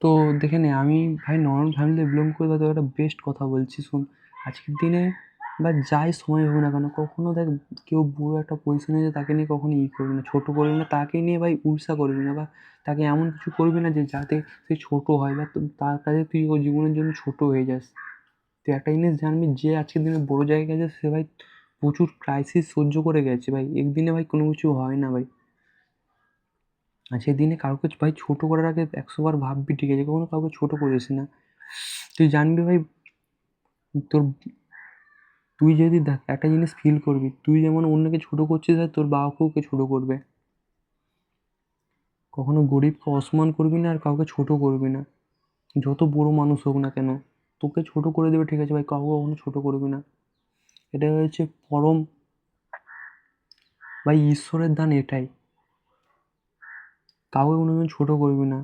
তো দেখে নে, আমি ভাই নর্মাল ফ্যামিলি বিলং করি বা তোর একটা বেস্ট কথা বলছি শোন। আজকের দিনে বা যাই সময় হোক না কেন, কখনো দেখ কেউ বুড়ো একটা পজিশনে আছে তাকে নিয়ে কখনো করবি না, ছোটো করবি না, তাকে নিয়ে ভাই ঈর্ষা করবি না, বা তাকে এমন কিছু করবি না যে যাতে সে ছোট হয় বা তার কাছে তুই ওর জীবনের জন্য ছোট হয়ে যাস। তুই একটা জিনিস জানবি, যে আজকের দিনে বড় জায়গায় গেছে সে ভাই প্রচুর ক্রাইসিস সহ্য করে গেছে ভাই, একদিনে ভাই কোনো কিছু হয় না ভাই। আর সেদিনে কাউকে ভাই ছোট করার আগে 100 বার ভাববি, ঠিক আছে? কখনো কাউকে ছোট করিস না। তুই জানবি ভাই, তোর তুই যদি দেখ একটা জিনিস ফিল করবি, তুই যেমন অন্যকে ছোট করছিস আর তোর বাবাকেও কে ছোট করবে। কখনো গরিবকে অসম্মান করবি না আর কাউকে ছোট করবি না, যত বড় মানুষ হোক না কেন। তোকে ছোট করে দেবে, ঠিক আছে ভাই, কাউকে কখনো ছোট করবি না। এটা হচ্ছে পরম ভাই, ঈশ্বরের দান এটাই। কাউকে কোনোদিন ছোট করবি না,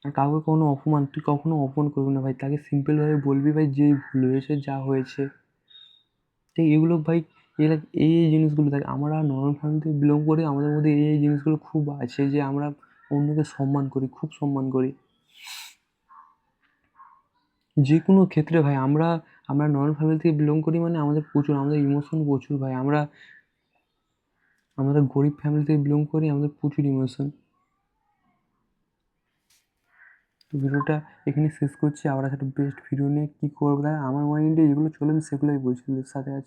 আর কাউকে কোনো অপমান, তুই কখনো অপমান করবি না ভাই, তাকে সিম্পলভাবে বলবি ভাই যে ভুল হয়েছে, যা হয়েছে। ঠিক এগুলো ভাই, এগুলো এই জিনিসগুলো দেখ, আমরা নর্মাল ফ্যামিলি থেকে বিলং করি, আমাদের মধ্যে এই জিনিসগুলো খুব আছে যে আমরা অন্যকে সম্মান করি, খুব সম্মান করি যে কোনো ক্ষেত্রে ভাই। আমরা আমরা নর্মাল ফ্যামিলি থেকে বিলং করি মানে আমাদের প্রচুর, আমাদের ইমোশন প্রচুর ভাই। আমরা গরিব ফ্যামিলি থেকে বিলং করি, আমাদের প্রচুর ইমোশন। তো ভিডিওটা এখানে শেষ করছি, আবার একটা বেস্ট ভিডিও নিয়ে কী করবো দেখ, আমার মাইন্ডে যেগুলো চলে আমি সেগুলোই বলছি, তোদের সাথে আজ।